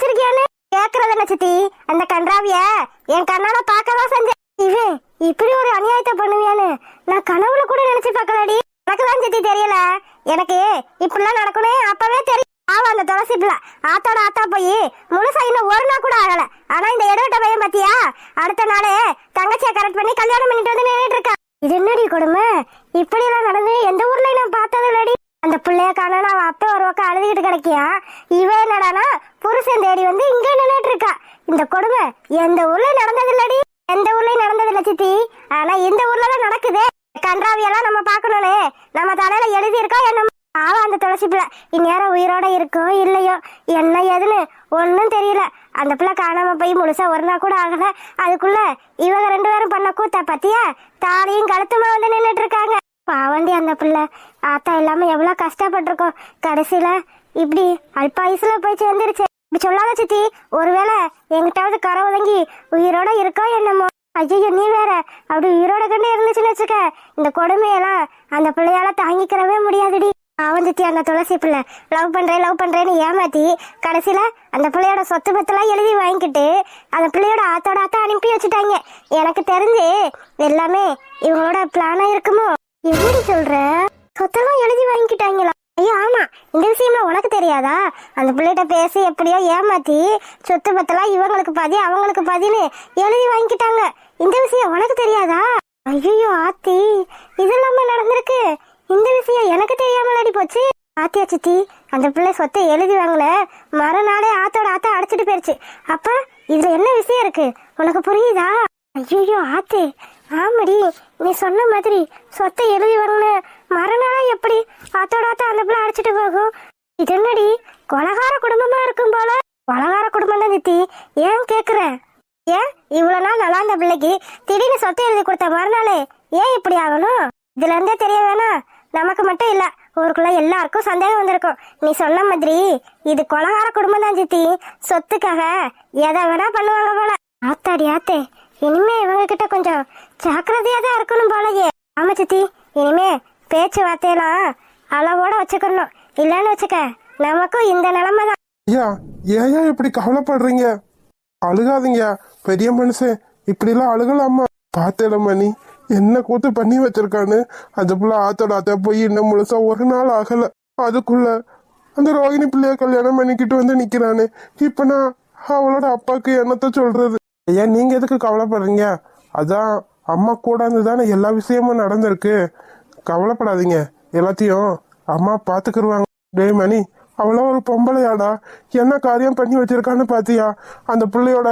வச்சிருக்கியான்னு கேக்குறது என்ன சித்தி? அந்த கன்றாவிய என் கண்ணால பாக்கதான் செஞ்சேன். இவன் இப்படி ஒரு அநியாயத்தை பண்ணுவியான்னு நான் கனவுல கூட நினைச்சு பார்க்கலடி. எனக்குதான் சித்தி தெரியல. எனக்கு இப்படிலாம் நடக்கணும் அப்பவே தெரியும். அந்த துளசி பிள்ளை ஆத்தோட ஆத்தா போய் முழுசா இன்னும் ஒரு நாள் கூட ஆகல. ஆனா இந்த இடவட்ட பையன் பாத்தியா, அடுத்த நாளே தங்கச்சியை கரெக்ட் பண்ணி கல்யாணம் பண்ணிட்டு வந்து நின்றுட்டு இருக்கா. இது என்னடி கொடுமை? இப்படி எல்லாம் நடந்து எந்த ஊர்ல நான் பார்த்தது இல்லடி. அந்த பிள்ளைய காணா அவ அப்ப ஒரு பக்கம் அழுதுகிட்டு கிடைக்கியா, இவ என்னடானா புருஷன் தேடி வந்து இங்க நின்றுட்டு இருக்கா. இந்த கொடுமை எந்த ஊர்ல நடந்தது இல்லடி. எந்த ஊர்லயும் நடந்தது இல்ல சித்தி. ஆனா இந்த ஊர்லதான் நடக்குது. கன்றாவியெல்லாம் நம்ம பாக்கணும்னு நம்ம தலையில எழுதி இருக்கா என்ன? அந்த துளசி பிள்ளை இந்நேரம் உயிரோட இருக்கோ இல்லையோ என்ன ஏதுன்னு ஒன்னும் தெரியல. அந்த பிள்ளை காணாம போய் முழுசா ஒரு நாள் கூட ஆகல. அதுக்குள்ள இவங்க 2 பேரும் பண்ண கூத்த பத்தியா, தாலியும் கழுத்துமா வந்து நின்றுட்டு இருக்காங்க. பாவண்டி அந்த பிள்ளை ஆத்தா இல்லாம எவ்வளவு கஷ்டப்பட்டிருக்கோம். கடைசியில இப்படி அல்பாயுசுல போய் சேர்ந்துருச்சு. இப்படி சொல்லாத சித்தி. ஒருவேளை எங்கிட்டாவது கரை ஒதுங்கி உயிரோட இருக்கோ என்னமோ. ஐயோ நீ வேற அப்படி உயிரோட கண்டு இருந்துச்சுன்னு வச்சுக்க, இந்த கொடுமையெல்லாம் அந்த பிள்ளையால தாங்கிக்கிறவே முடியாதுடி. அவன் சித்தி அந்த துளசி பிள்ளை லவ் பண்றேன்னு ஏமாத்தி கடைசியில அந்த பிள்ளையோட சொத்து பத்தெல்லாம் எழுதி வாங்கிக்கிட்டு அந்த பிள்ளையோட ஆத்தோட ஆத்தா அனுப்பி வச்சுட்டாங்க. எனக்கு தெரிஞ்சு எல்லாமே இவங்களோட பிளானா இருக்குமோ. எப்படி சொல்ற? சொத்தெல்லாம் எழுதி வாங்கிக்கிட்டாங்களா? ஐயோ ஆமா, இந்த விஷயம்ல உனக்கு தெரியாதா? அந்த பிள்ளைகிட்ட பேசி எப்படியோ ஏமாத்தி சொத்து பத்தெல்லாம் இவங்களுக்கு பாதி அவங்களுக்கு பாதின்னு எழுதி வாங்கிக்கிட்டாங்க. இந்த விஷயம் உனக்கு தெரியாதா? ஐயோ ஆத்தி, இதெல்லாம நடந்திருக்கு. இந்த விஷயம் எனக்கு தெரியாமலாடி போச்சு. ஆத்தியா சித்தி, அந்த பிள்ளை சொத்தை எழுதி வாங்கல மறுநாளே ஆத்தோட ஆத்தா அடைச்சிட்டு போயிருச்சு. அப்ப இதுல என்ன விஷயம் இருக்கு உனக்கு புரியுதா? ஐயோ ஆத்தே, ஆமாடி நீ சொன்ன மாதிரி சொத்தை எழுதி வாங்கின மறுநாளா எப்படி ஆத்தோட ஆத்தா அந்த பிள்ளை அடைச்சிட்டு போகும்? இது என்னடி கொலகார குடும்பமா இருக்கும் போல. கொலகார குடும்பம் தான் சித்தி. ஏன் கேக்குற? ஏன் இவ்வளவு நாள் நல்லா அந்த பிள்ளைக்கு திடீர்னு சொத்தை எழுதி கொடுத்த மறுநாளே ஏன் இப்படி ஆகணும்? இதுல இருந்தே தெரிய வேணாம், நமக்கு மட்டும் இல்ல ஊருக்குள்ள எல்லாருக்கும் சந்தேகம் வந்திருக்கும். நீ சொன்ன மாதிரி இது கொலகார குடும்பம் தான் சித்தி. சொத்துக்காக எதை வேணா பண்ணுவாங்க போல. ஆத்தாடி ஆத்தே, இனிமே இவங்க கிட்ட கொஞ்சம் ஜாக்கிரதையா தான் இருக்கணும் போலயே. ஆமா சித்தி, இனிமே பேச்சுவார்த்தையெல்லாம் அளவோட வச்சுக்கணும். இல்லன்னு வச்சுக்க நமக்கும் இந்த நிலைமை தான். ஏன் இப்படி கவலைப்படுறீங்க? அழுகாதீங்க. பெரிய மனுஷன் இப்படி எல்லாம் அழுகலாமா? பாத்தேலம்மா நீ என்ன கூத்து பண்ணி வச்சிருக்கான்னு. அந்த பிள்ளை ஆத்தோட ஆத்தா போய் இன்னும் முழுசா ஒரு நாள் ஆகல. அதுக்குள்ள அந்த ரோகிணி பிள்ளைய கல்யாணம் பண்ணிக்கிட்டு வந்து நிக்கிறானு. இப்ப நான் அவளோட அப்பாக்கு என்னத்த சொல்றது? ஏன் நீங்க எதுக்கு கவலைப்படுறீங்க? அதான் அம்மா கூட இருந்துதானே எல்லா விஷயமும் நடந்திருக்கு. கவலைப்படாதீங்க, எல்லாத்தையும் அம்மா பாத்துக்கிருவாங்க. டேய் மணி, அவ்வளோ ஒரு பொம்பளையாடா, என்ன காரியம் பண்ணி வச்சிருக்கான்னு பாத்தியா? அந்த பிள்ளையோட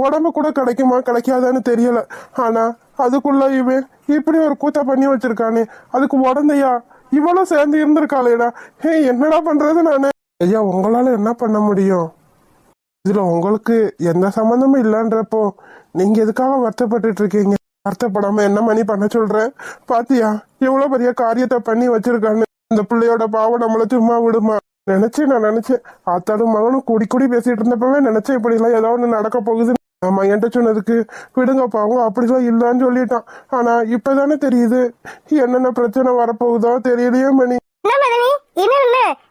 உடம்பு கூட கிடைக்குமா கிடைக்காதான்னு தெரியல. ஆனா அதுக்குள்ள இவன் இப்படி ஒரு கூத்த பண்ணி வச்சிருக்கானே, அதுக்கு உடந்தையா இவ்வளவு சேர்ந்து இருந்திருக்காளேடா. என்னடா பண்றது நானு? ஐயா உங்களால என்ன பண்ண முடியும்? இதுல உங்களுக்கு எந்த சம்பந்தமும் இல்லன்றப்போ நீங்க எதுக்காக வருத்தப்பட்டு இருக்கீங்க? வருத்தப்படாம என்ன மணி பண்ண சொல்றேன்? பாத்தியா எவ்வளவு பெரிய காரியத்தை பண்ணி வச்சிருக்கான்னு. இந்த பிள்ளையோட பாவம் நம்மள சும்மா விடுமா? நான் நினைச்சேன் ஆத்தாடும் மகனும் கூடி பேசிட்டு இருந்தப்பவே நினைச்சேன் இப்படி எல்லாம் ஏதோ ஒண்ணு நடக்க போகுது. ஆமா, என்கிட்ட சொன்னதுக்கு விடுங்க பாவம் அப்படிலாம் இல்லன்னு சொல்லிட்டான். ஆனா இப்பதானே தெரியுது என்னென்ன பிரச்சனை வரப்போகுதோ தெரியலையே மணி.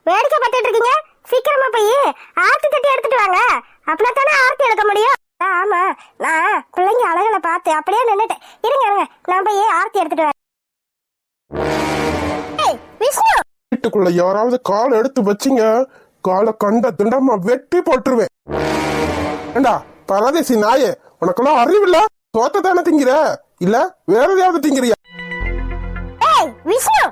வேடிக்கை பார்த்துட்டு இருக்கீங்க? சீக்கிரமா போய் ஆர்த்தி தட்டி எடுத்துட்டு வாங்க. அப்படித்தானே ஆர்த்தி எடுக்க முடியும். ஆமா, நான் பிள்ளைங்க அழகுல பார்த்து அப்படியே நின்னுட்டேன். இருங்க நான் போய் ஆர்த்தி எடுத்துட்டு வரேன். விஷ்ணு, வீட்டுக்குள்ள யாராவது கால் எடுத்து வச்சிங்க, காலை கண்ட திண்டமா வெட்டி போட்டுருவேன். ஏண்டா பரதேசி நாயே, உனக்கெல்லாம் அறிவில்ல? தோத்த தானே திங்கிற, இல்ல வேற எதையாவது திங்கிறியா? விஷ்ணு,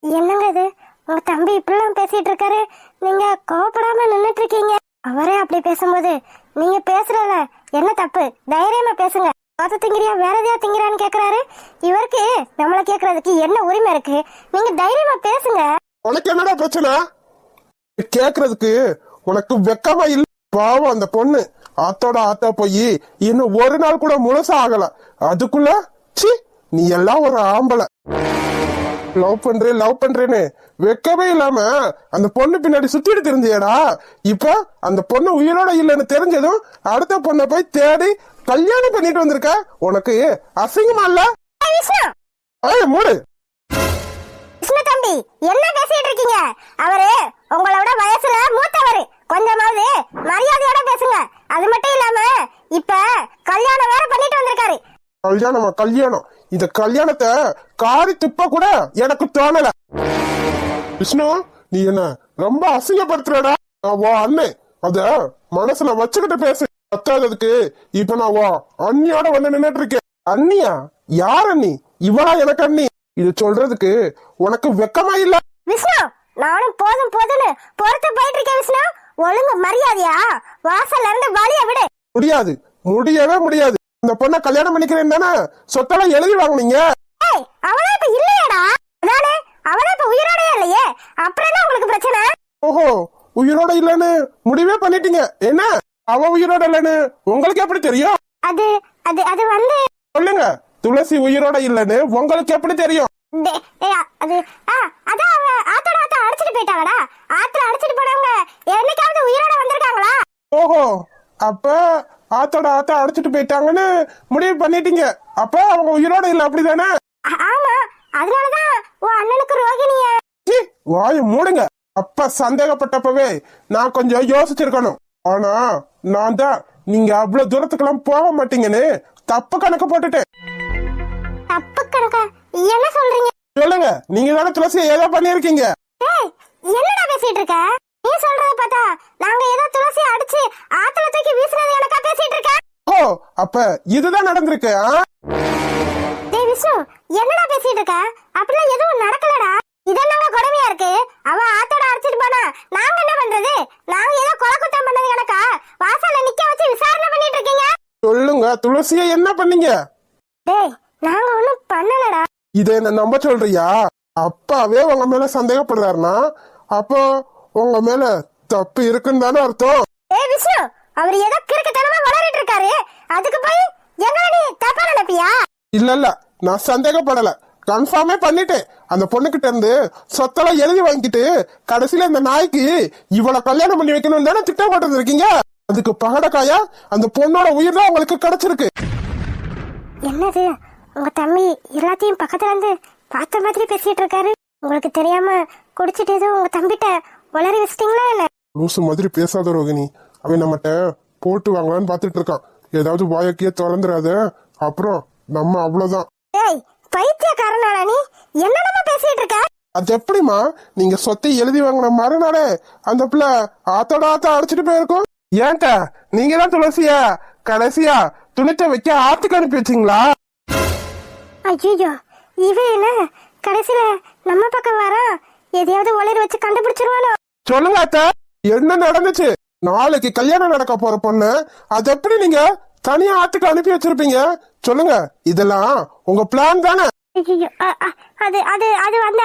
என்னங்க இது? உங்க தம்பி இப்படிலாம் பேசிட்டு இருக்காரு, நீங்க கோபப்படாம நின்னுட்டு இருக்கீங்க. அவரே அப்படி பேசும்போது நீங்க பேசுறல என்ன தப்பு? தைரியமா பேசுங்க. தோத்த திங்கிறியா வேற எதையாவது திங்கிறான்னு கேக்குறாரு. இவருக்கு நம்மள கேக்குறதுக்கு என்ன உரிமை இருக்கு? நீங்க தைரியமா பேசுங்க. உனக்கு என்னடா பிரச்சனை? கேக்குறதுக்கு உனக்கு வெக்கமா இல்ல? பாவம் அந்த பொண்ணு ஆத்தோட ஆத்தா போய் இன்னும் ஒரு நாள் கூட முழுசா ஆகல. அதுக்குள்ள சி நீ எல்லாம் ஒரு ஆம்பளை. லவ் பண்றேன்னு வெக்கவே இல்லாம அந்த பொண்ணு பின்னாடி சுத்திட்டு தெரிஞ்சியடா. இப்ப அந்த பொண்ணு உயிரோட இல்லைன்னு தெரிஞ்சதும் அடுத்த பொண்ணை போய் தேடி கல்யாணம் பண்ணிட்டு வந்திருக்க. உனக்கு அசிங்கமா இல்ல? மூடு. தம்பி என்ன பேசிட்டு இருக்கீங்க? அவரு உங்களோட வயசுல மூத்தவரு, கொஞ்சமாவது மரியாதை கல்யாணமா கல்யாணம், இந்த கல்யாணத்தை காரி துப்ப கூட எனக்கு தோணல. விஷ்ணு, நீ என்ன ரொம்ப அசிங்கப்படுத்துறடா. நான் வா அண்ணே, அத மனசுல வச்சுக்கிட்டு பேசு. பத்தாததுக்கு இப்ப நான் வா அண்ணியோட வந்து நின்னுட்டு இருக்கேன். அண்ணியா? யார் அண்ணி? இவளா எனக்கு அண்ணி? இது சொல்றதுக்கு உனக்கு வெக்கமா இல்ல? விஷ்ணு, நானும் போதும் போதுன்னு பொறுத்து போயிட்டு இருக்கேன் விஷ்ணு. ஒழுங்கு மரியாதையா வாசல்ல இருந்து வழிய விடு. முடியாது, முடியவே முடியாது. இந்த பொண்ணை கல்யாணம் பண்ணிக்கிறேன் தானே சொத்தெல்லாம் எழுதி வாங்குனீங்க. ஏய், அவளா இப்ப இல்லையாடா? அதானே, அவளா இப்ப உயிரோடயே இல்லையே, அப்புறம் என்ன உங்களுக்கு பிரச்சனை? ஓஹோ, உயிரோட இல்லன்னு முடிவே பண்ணிட்டீங்க. என்ன அவ உயிரோட இல்லன்னு உங்களுக்கு எப்படி தெரியும்? அது அது அது வந்து சொல்லுங்க, துளசி உயிரோட இல்லன்னு உங்களுக்கு எப்படி தெரியும்? அது அதான் அவ ஆத்தோட ஆத்தா அடிச்சிட்டு போயிட்டாங்கடா. ஆத்துல அடிச்சிட்டு போனவங்க என்னைக்காவது உயிரோட வந்திருக்காங்களா? ஓஹோ, அப்ப ஆத்தோட ஆத்தா அடிச்சிட்டு போயிட்டாங்கன்னு முடிவு பண்ணிட்டீங்க. அப்ப அவங்க உயிரோட இல்ல, அப்படிதானே? ஆமா, அதனாலதான் உன் அண்ணனுக்கு ரோகிணிய. வாய மூடுங்க. அப்ப சந்தேகப்பட்டப்பவே நான் கொஞ்சம் யோசிச்சிருக்கணும். ஆனா நான் தான் நீங்க அவ்வளவு தூரத்துக்கெல்லாம் போக மாட்டீங்கன்னு தப்பு கணக்கு போட்டுட்டேன். தப்பு கணக்கா? என்ன சொல்றீங்க? சொல்லுங்க, நீங்க தானே துளசியை ஏதோ பண்ணிருக்கீங்க. ஏய், என்னடா பேசிட்டு இருக்க? நீ சொல்றத பார்த்தா நாங்க ஏதோ துளசி அடிச்சு ஆத்துல தூக்கி வீசுறது எனக்கா பேசிட்டு இருக்க? ஓ, அப்ப இதுதான் நடந்திருக்கு. டேய் விஷ்ணு, என்னடா பேசிட்டு இருக்க? அப்படிலாம் எதுவும் நடக்கலடா. இதெல்லாம் கொடுமையா இருக்கு. அவ ஆத்தோட அடிச்சிட்டு போனா நாங்க என்ன பண்றது? நாங்க ஏதோ கொலை குத்தம் பண்ணது எனக்கா வாசல்ல நிக்க வச்சு விசாரணை பண்ணிட்டு இருக்கீங்க? சொல்லுங்க, துளசியை என்ன பண்ணீங்க? டேய், நாங்க ஒண்ணும் பண்ணலடா. இத என்ன நம்ப சொல்றியா? அப்பாவே உங்க மேல சந்தேகப்படுறாருன்னா அப்போ உங்க மேல தப்பு இருக்குன்னு தானே அர்த்தம். ஏய் விஷ்ணு, அவர் ஏதோ கிறுக்குத்தனமா வளரிட்டு இருக்காரு. அதுக்கு போய் எங்களை நீ தப்பா நினைப்பியா? இல்ல இல்ல, நான் சந்தேகப்படல, கன்ஃபார்மே பண்ணிட்டேன். அந்த பொண்ணுகிட்ட இருந்து சொத்தெல்லாம் எழுதி வாங்கிட்டு கடைசியில இந்த நாய்க்கு இவளை கல்யாணம் பண்ணி வைக்கணும்னு தானே திட்டம் போட்டு இருக்கீங்க. அதுக்கு பகடக்காயா அந்த பொண்ணோட உயிர் தான் உங்களுக்கு கிடைச்சிருக்கு. என்னது, உங்க தம்பி எல்லாத்தையும் பக்கத்துல இருந்து பார்த்த மாதிரி பேசிட்டு இருக்காரு? உங்களுக்கு தெரியாம குடிச்சிட்டு ஏதோ உங்க தம்பிட்ட வளரி வச்சிட்டீங்களா என்ன? லூசு மாதிரி பேசாத ரோகிணி. அவன் நம்மகிட்ட போட்டு வாங்கலான்னு பாத்துட்டு இருக்கான். ஏதாவது வாயக்கிய திறந்துடாத, அப்புறம் நம்ம அவ்வளவுதான். ஏய், பைத்தியக்காரனாடா நீ? என்னடா பேசிட்டு இருக்க? அது எப்படிமா நீங்க சொத்தை எழுதி வாங்கின மறுநாளே அந்த பிள்ளை ஆத்தோட ஆத்தா அடிச்சிட்டு போயிருக்கோம். ஏன்டா நீங்க தான் துளசியா கடைசியா துணிச்ச வைக்க ஆத்துக்கு அனுப்பி வச்சீங்களா? ஐயோ, இவன் என்ன கடைசியில நம்ம பக்கம் வர எதையாவது ஒளிர வச்சு கண்டுபிடிச்சிருவானோ? சொல்லுங்க அத்தா, என்ன நடந்துச்சு? நாளைக்கு கல்யாணம் நடக்க போற பொண்ணு அது எப்படி நீங்க தனியா ஆத்துக்கு அனுப்பி வச்சிருப்பீங்க? சொல்லுங்க, இதெல்லாம் உங்க பிளான் தானே? ஐயோ, அது அது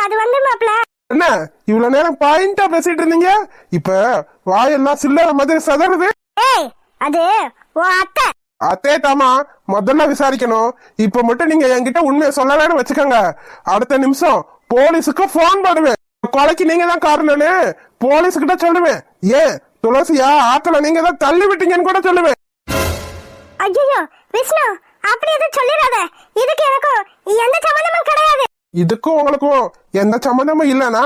அது வந்து மாப்ள. என்ன இவ்வளவு நேரம் பாயிண்டா பேசிட்டு இருந்தீங்க, இப்ப வாயெல்லாம் சில்லற மாதிரி சதறுது. ஏய், அது உன் அத்தை. அத்தே தாமா, முதல்ல விசாரிக்கணும். இப்ப மட்டும் நீங்க என்கிட்ட உண்மையை சொல்லலன்னு வச்சுக்கோங்க, அடுத்த நிமிஷம் போலீஸுக்கு போன் பண்ணுவேன். கொலைக்கு நீங்க தான் காரணம்னு போலீஸ்கிட்ட சொல்லுவேன். ஏன் துளசியா ஆத்துல நீங்க தான் தள்ளி விட்டீங்கன்னு கூட சொல்லுவேன். ஐயோ விஷ்ணு, அப்படி எதுவும் சொல்லிடாத. இதுக்கு எனக்கும் எந்த சம்பந்தமும் கிடையாது. இதுக்கும் உங்களுக்கும் எந்த சம்பந்தமும் இல்லனா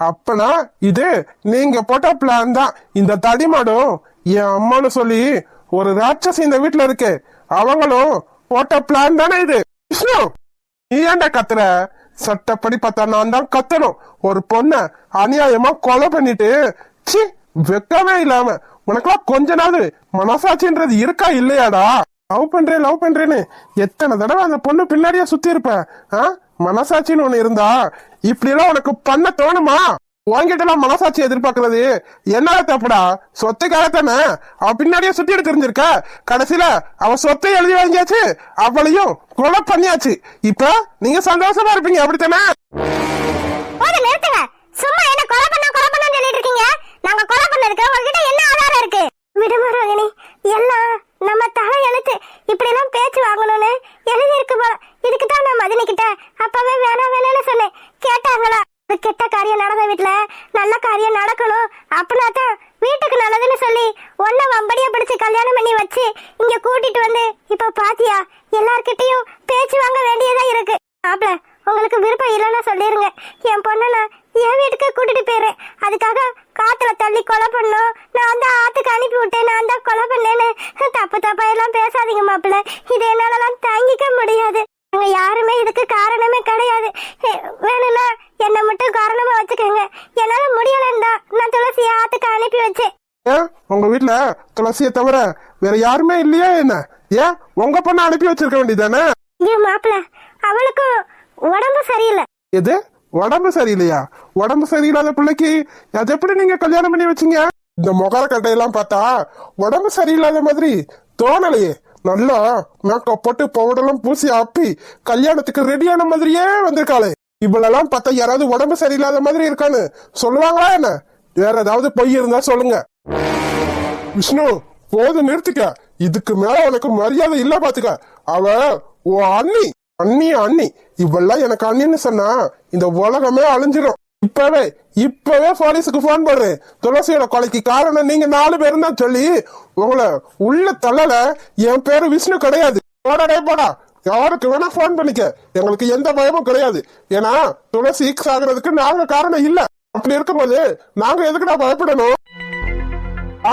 அப்பனா இது நீங்க போட்ட பிளான் தான். இந்த தடிமாடும் என் அம்மானு சொல்லி ஒரு ராட்சசி இந்த வீட்டுல இருக்கு, அவங்களும் போட்ட பிளான் தானே இது. விஷ்ணு, நீ ஏன்டா கத்துற? சட்டப்படி பார்த்தா நான் தான் கத்தணும். ஒரு பொண்ண அநியாயமா கொலை பண்ணிட்டு சி வெக்கமே இல்லாம உனக்கெல்லாம் கொஞ்ச நாள் மனசாட்சின்றது இருக்கா இல்லையாடா? லவ் பண்றேன்னு எத்தனை தடவை அந்த பொண்ணு பின்னாடியே சுத்தி இருப்ப. மனசாட்சின்னு ஒண்ணு இருந்தா இப்படி எல்லாம் உனக்கு பண்ண தோணுமா? உன்கிட்ட எல்லாம் மனசாட்சி எதிர்பார்க்கறது என்னால தப்புடா. சொத்துக்காக தானே அவ பின்னாடியே சுத்திட்டு தெரிஞ்சிருக்க. கடைசியில அவ சொத்தை எழுதி வாங்கியாச்சு, அவளையும் கொலை பண்ணியாச்சு. இப்ப நீங்க சந்தோஷமா இருப்பீங்க, அப்படித்தானே? சும்மா என்ன கொலை பண்ண சொல்லிட்டு இருக்கீங்க? நாங்க கொலை பண்ணதுக்கு உங்ககிட்ட என்ன ஆதாரம் இருக்கு? விடுமுறை எல்லாம் நம்ம தலை எழுத்து. இப்படி எல்லாம் பேச்சு வாங்கணும்னு எழுதி இருக்கு போல. இதுக்கு தான் நான் மதினி கிட்ட அப்பவே வேணாம்னு சொன்னேன். கேட்டாங்களா? கெட்ட காரியம் நடந்த வீட்டுல நல்ல காரியம் நடக்கணும் அப்படின்னா தான் வீட்டுக்கு நல்லதுன்னு சொல்லி ஒன்ன வம்படியா பிடிச்சு கல்யாணம் பண்ணி வச்சு இங்க கூட்டிட்டு வந்து இப்ப பாத்தியா எல்லார்கிட்டயும் பேச்சு வாங்க வேண்டியதா இருக்கு. மாப்ள, உங்களுக்கு விருப்பம் இல்லைன்னா சொல்லிருங்க. என் பொண்ணை நான் என் வீட்டுக்கு கூட்டிட்டு போயிடுறேன். அதுக்காக காத்துல தள்ளி கொலை பண்ணோம், நான் தான் ஆத்துக்கு அனுப்பி விட்டேன், நான் தான் கொலை பண்ணேன்னு தப்பு தப்பா எல்லாம் பேசாதீங்க மாப்பிள்ள. இது என்னாலலாம் தாங்கிக்க முடியாது. நாங்க யாருமே இதுக்கு காரணமே கிடையாது. வேணும்னா என்ன மட்டும் காரணமா வச்சுக்கோங்க. என்னால முடியலன்னா நான் துளசியை ஆத்துக்கு அனுப்பி வச்சேன். ஏன் உங்க வீட்டுல துளசியை தவிர வேற யாருமே இல்லையா என்ன? ஏன் உங்க பொண்ணை அனுப்பி வச்சிருக்க வேண்டியதானே? ஐயோ மாப்பிள்ள, அவளுக்கும் உடம்பு சரியில்லை. எது உடம்பு சரியில்லையா? உடம்பு சரியில்லாத பிள்ளைக்கு அது எப்படி நீங்க கல்யாணம் பண்ணி வச்சீங்க? இந்த முகர கட்டையெல்லாம் பார்த்தா உடம்பு சரியில்லாத மாதிரி தோணலையே. நல்லா மேக்கப் போட்டு பவுடர்லாம் பூசி அப்பி கல்யாணத்துக்கு ரெடியான மாதிரியே வந்திருக்காளே. இவ்வளெல்லாம் பார்த்தா யாராவது உடம்பு சரியில்லாத மாதிரி இருக்கான்னு சொல்லுவாங்களா என்ன? வேற ஏதாவது பொய் இருந்தா சொல்லுங்க. விஷ்ணு, போது நிறுத்திக்க. இதுக்கு மேல உனக்கு மரியாதை இல்ல பாத்துக்க. அவ ஓ அண்ணி அண்ணி அண்ணி இவெல்லாம் எனக்கு அண்ணின்னு சொன்னா இந்த உலகமே அழிஞ்சிடும். இப்பவே போலீஸுக்கு போன் பண்றேன். துளசியோட கொலைக்கு காரணம் நீங்க 4 பேரும் தான் சொல்லி உங்களை உள்ள தள்ளல. என் பேரு விஷ்ணு கிடையாது. போடா போடா, யாருக்கு வேணா போன் பண்ணிக்க. எங்களுக்கு எந்த பயமும் கிடையாது. ஏன்னா துளசி சாகுறதுக்கு நாங்க காரணம் இல்ல. அப்படி இருக்கும்போது நாங்க எதுக்குடா பயப்படணும்?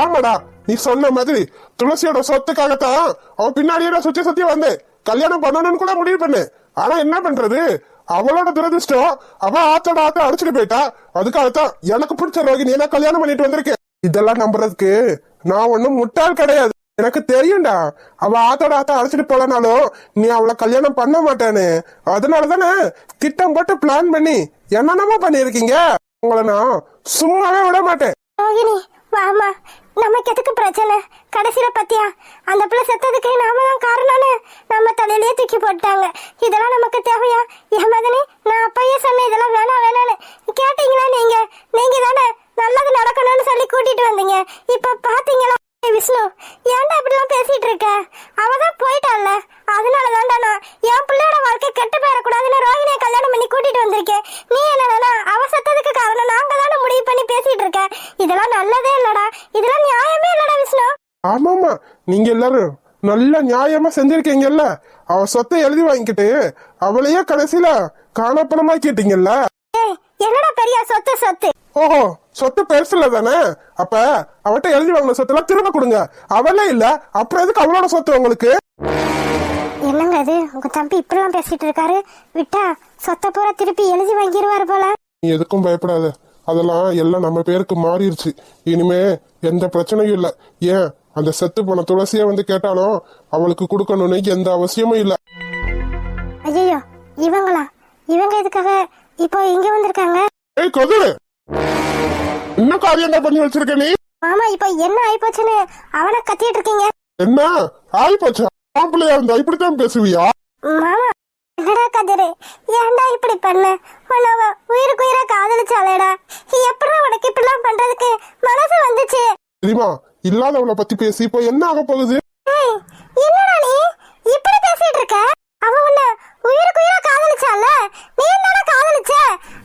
ஆமாடா, நீ சொன்ன மாதிரி துளசியோட சொத்துக்காகத்தான் அவன் பின்னாடியே சுத்தி வந்தேன். கல்யாணம் பண்ணணும்னு கூட முடிவு பண்ணு. ஆனா என்ன பண்றது, அவளோட துரதிருஷ்டம் அவ ஆத்தோட ஆத்த அடிச்சுட்டு போயிட்டா. அதுக்காகத்தான் எனக்கு பிடிச்ச ரோகிணி நான் கல்யாணம் பண்ணிட்டு வந்திருக்கேன். இதெல்லாம் நம்புறதுக்கு நான் ஒண்ணும் முட்டாள் கிடையாது. எனக்கு தெரியும்டா, அவ ஆத்தோட ஆத்த அடிச்சுட்டு போலனாலும் நீ அவளை கல்யாணம் பண்ண மாட்டேன்னு. அதனாலதானே திட்டம் போட்டு பிளான் பண்ணி என்னென்னமோ பண்ணிருக்கீங்க. உங்களை நான் சும்மாவே விட மாட்டேன். ரோகிணி வாமா, நமக்கு எதுக்கு பிரச்சனை? கடைசியில பத்தியா அந்த பிள்ளை செத்ததுக்கு நாம தான் காரணம்னு நம்ம தலையிலேயே தூக்கி போட்டாங்க. இதெல்லாம் நமக்கு தேவையா? ஏமாதனே, நான் அப்பயே சொன்னேன் இதெல்லாம் வேணான்னு. கேட்டீங்களா? நீங்க தானே நல்லது நடக்கணும்னு சொல்லி கூட்டிட்டு வந்தீங்க. இப்ப பாத்தீங்களா? விஷ்ணு, ஏன்டா இப்படிலாம் பேசிட்டு இருக்க? அவதான் போயிட்டான்ல, அதனாலதான்டா நான் என் பிள்ளையோட வாழ்க்கை கெட்டு போயிடக்கூடாதுன்னு ரோஹிணியை கல்யாணம் பண்ணி கூட்டிட்டு வந்திருக்கேன். நீ என்னன்னா அவ சத்ததுக்கு காரணம் நாங்க தானே முடிவு பண்ணி பேசிட்டு இருக்க. இதெல்லாம் நல்லதே இல்லடா. இதெல்லாம் நியாயமே இல்லடா விஷ்ணு. ஆமாமா, நீங்க எல்லாரும் நல்ல நியாயமா செஞ்சிருக்கீங்கல்ல. அவ சொத்தை எழுதி வாங்கிக்கிட்டு அவளையே கடைசியில காணப்பணமா கேட்டீங்கல்ல. என்னடா பெரிய சொத்து? ஓஹோ, சொத்து பெருசுல தானே? அப்ப அவட்ட எழுதி வாங்கின சொத்தெல்லாம் திரும்ப கொடுங்க. அவளே இல்ல, அப்புறம் எதுக்கு அவளோட சொத்து உங்களுக்கு? என்னங்க இது, உங்க தம்பி இப்படிலாம் பேசிட்டு இருக்காரு? விட்டா சொத்தை பூரா திருப்பி எழுதி வாங்கிடுவாரு போல. நீ எதுக்கும் பயப்படாத, அதெல்லாம் எல்லாம் நம்ம பேருக்கு மாறிடுச்சு. இனிமே எந்த பிரச்சனையும் இல்ல. ஏன் அந்த செத்து போன துளசிய வந்து கேட்டாலும் அவளுக்கு கொடுக்கணும்னு எந்த அவசியமும் இல்ல. ஐயோ, இவங்க எதுக்காக இப்போ இங்க வந்திருக்காங்க? ஏய் கதிரு, என்ன காரியம் பண்ணி வச்சிருக்க நீ? மாமா, இப்போ என்ன ஆயிப்போச்சுன்னு அவனை கத்திட்டு இருக்கீங்க. என்ன ஆயிப்போச்சா? மாப்பிள்ளையா இருந்தா இப்படித்தான் பேசுவியா? மாமா, என்னடா கதிரு, ஏன்டா இப்படி பண்ண? உன்னவ உயிருக்குயிரா காதலிச்சாலேடா. எப்படா உனக்கு இப்படிலாம் பண்றதுக்கு மனசு வந்துச்சு? தெரியுமா, இல்லாதவளை பத்தி பேசி இப்போ என்ன ஆக போகுது? என்னடா நீ இப்படி பேசிட்டு இருக்க? அவ உன்ன உயிருக்குயிரா காதலிச்சால, நீ தானே காதலிச்ச?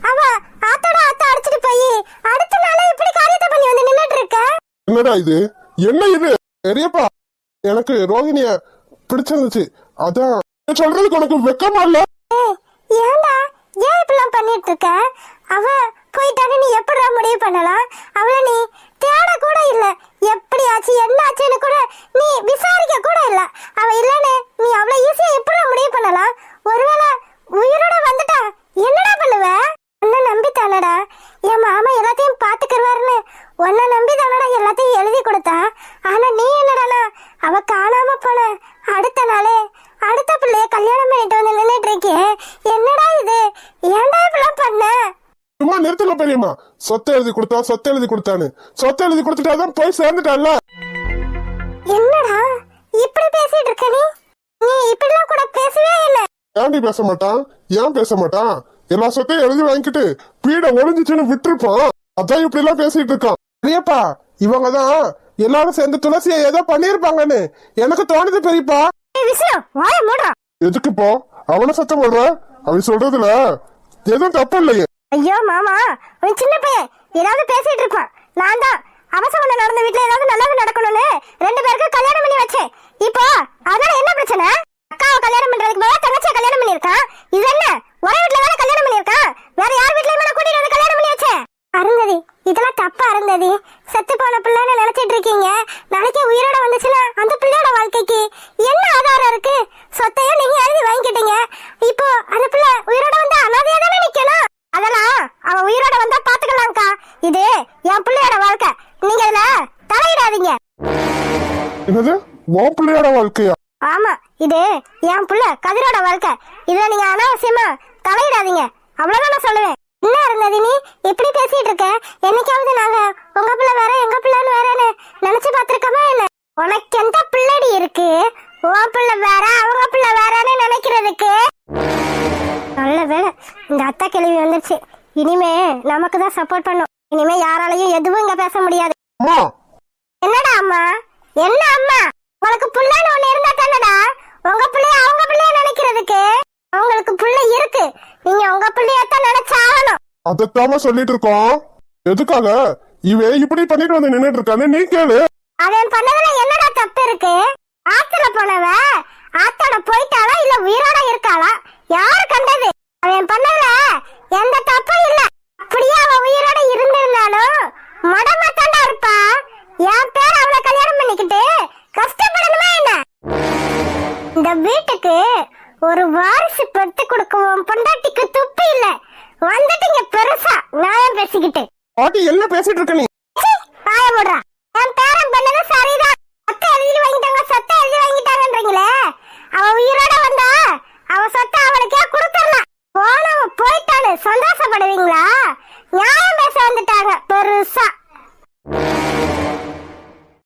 அவ ஆத்தோட ஆத்த அடிச்சிட்டு போய் அடுத்த நாளே இப்படி காரியத்தை பண்ணி வந்து நின்னுட்டு இருக்க. என்னடா இது? என்ன இது? பெரியப்பா, எனக்கு ரோகிணிய பிடிச்சிருந்துச்சு. அதான் சொல்றதுக்கு உனக்கு வெக்கமா இல்ல? ஏன்டா ஏன் இப்படிலாம் பண்ணிட்டு இருக்க? அவ போயிட்டான்னு நீ எப்படா முடிவு பண்ணலாம்? அவளை நீ தேட கூட இல்ல. எப்படி ஆச்சு என்ன ஆச்சுன்னு கூட நீ விசாரிக்க கூட இல்ல. அவ இல்லன்னு நீ அவ்வளவு ஈஸியா எப்படா முடிவு பண்ணலாம்? ஒருவேளை உயிரோட வந்துட்டா என்னடா பண்ணுவ? உன்னை நம்பி தானடா என் மாமா எல்லாத்தையும் பாத்துக்கிடுவாருன்னு உன்னை நம்பி தானடா எல்லாத்தையும் எழுதி கொடுத்தா. ஆனா நீ என்னடானா அவ காணாம போன அடுத்த நாளே அடுத்த பிள்ளைய கல்யாணம் பண்ணிட்டு வந்து நின்னுட்டு இருக்கே. என்னடா இது? ஏன்டா இப்படிலாம் பண்ண? சும்மா நிறுத்தல பெரியம்மா. சொத்தை எழுதி கொடுத்தான்னு சொத்தை எழுதி கொடுத்துட்டாதான் போய் சேர்ந்துட்டான்ல. என்னடா இப்படி பேசிட்டு இருக்க நீ? நீ இப்படிலாம் கூட பேசவே இல்லை. ஏன்டி பேச மாட்டான்? ஏன் பேச மாட்டான்? எல்லா சொத்தையும் எழுதி வாங்கிட்டு வீட ஒளிஞ்சிச்சுன்னு விட்டுருப்பான். அதான் இப்படி எல்லாம் பேசிட்டு இருக்கான். பெரியப்பா, இவங்கதான் எல்லாரும் சேர்ந்து துளசியை ஏதோ பண்ணிருப்பாங்கன்னு எனக்கு தோணுது பெரியப்பா. எதுக்கு இப்போ அவன சத்தம் போடுற? அவன் சொல்றதுல எதுவும் தப்பு இல்லையே. ஐயோ மாமா, ஒரு சின்ன பையன் ஏதாவது பேசிட்டு இருப்பான். நான் தான் அவசரம் நடந்த வீட்டுல ஏதாவது நல்லது நடக்கணும்னு 2 பேருக்கு கல்யாணம் பண்ணி வச்சேன். இப்போ அதனால என்ன பிரச்சனை? அக்காவை கல்யாணம் பண்றதுக்கு மேல தங்கச்சியை கல்யாணம் பண்ணிருக்கான். இது என்ன ஒரே வீட்டுல தானே கல்யாணம் பண்ணிருக்கான்? வேற யார் வீட்லயும் கூட்டிட்டு வந்து கல்யாணம் பண்ணி வச்சேன்? அருந்ததி, இதெல்லாம் தப்பா அருந்ததி. செத்து போன பிள்ளைன்னு நினைச்சிட்டு இருக்கீங்க. நாளைக்கே உயிரோட வந்துச்சுன்னா அந்த பிள்ளையோட வாழ்க்கைக்கு என்ன ஆதாரம் இருக்கு? சொத்தையும் நீங்க எழுதி வாங்கிட்டீங்க. இப்போ அந்த பிள்ளை உயிரோட வந்தா அனாதையா தானே நிக்கணும். அதெல்லாம் அவ உயிரோட வந்தா பாத்துக்கலாம்க்கா. இது என் பிள்ளையோட வாழ்க்கை, நீங்க இதுல தலையிடாதீங்க. என்னது உன் பிள்ளையோட வாழ்க்கையா? ஆமா, இது என் புள்ள கதிரோட வாழ்க்கை. இதுல நீங்க அனாவசியமா தலையிடாதீங்க, அவ்வளவுதான் நான் சொல்லுவேன். என்ன இருந்தது நீ இப்படி பேசிட்டு இருக்க? என்னைக்காவது நாங்க உங்க பிள்ளை வேற எங்க பிள்ளைன்னு வேறன்னு நினைச்சு பாத்திருக்கோமா என்ன? உனக்கு எந்த பிள்ளடி இருக்கு? உன் பிள்ளை வேற அவங்க பிள்ளை வேறன்னு நினைக்கிறதுக்கு? நல்ல வேளை இந்த அத்தை கேள்வி வந்துருச்சு. இனிமே நமக்கு தான் சப்போர்ட் பண்ணும். இனிமே யாராலையும் எதுவும் இங்க பேச முடியாது. என்னடா அம்மா? என்ன அம்மா? உங்களுக்கு புள்ளன்னு ஒண்ணு இருந்தா தானடா உங்க பிள்ளைய அவங்க பிள்ளைய நினைக்கிறதுக்கு. அவங்களுக்கு பிள்ளை இருக்கு, நீங்க உங்க பிள்ளையத்தான் நினைச்சாகணும். அதத்தாம சொல்லிட்டு இருக்கோம். எதுக்காக இவ இப்படி பண்ணிட்டு வந்து நின்னுட்டு இருக்கான்னு நீ கேளு. அவன் பண்ணதுல என்னடா தப்பு இருக்கு? ஆத்துல போனவ ஆத்தோட போயிட்டாளா இல்ல உயிரோட இருக்காளா? யாரு கண்டது? அவன் பண்ணதுல எந்த தப்பும் இல்ல. அப்படியே அவ உயிரோட இருந்திருந்தாலும் மடமா தாண்டா இருப்பா. என் பேர் அவளை கல்யாணம் பண்ணிக்கிட்டு கஷ்டப்படணுமா என்ன? இந்த வீட்டுக்கு ஒரு வாரிசு பெத்து கொடுக்கவும் பொண்டாட்டிக்கு துப்பு இல்ல. வந்துட்டீங்க பெருசா நியாயம் பேசிக்கிட்டு. பாட்டி என்ன பேசிட்டு இருக்க நீ? பாய போடுறா. என் பேரன் பண்ணது சரிதான். சொத்தை எழுதி வாங்கிட்டாங்க, சொத்தை எழுதி வாங்கிட்டாங்கன்றீங்களே. அவ உயிரோட வந்தா அவ சொத்தை அவளுக்கே கொடுத்துடலாம். போனவ போயிட்டான்னு சந்தோஷப்படுவீங்களா? நியாயம் பேச வந்துட்டாங்க பெருசா.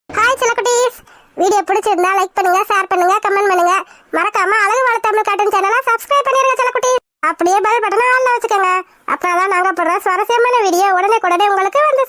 ஹாய் செல்லக்குட்டீஸ், வீடியோ பிடிச்சிருந்தா லைக் பண்ணுங்க, ஷேர் பண்ணுங்க, கமெண்ட் பண்ணுங்க. மறக்காம அழகு வாழ தமிழ் கார்ட்டூன் சேனலை சப்ஸ்கிரைப் பண்ணிருங்க செல்லக்குட்டீஸ். அப்படியே பெல் பட்டனை ஆன்ல வச்சுக்கோங்க. அப்பதான் நாங்க போடுற சுவாரஸ்யமான வீடியோ உடனே உங்களுக்கு வந்து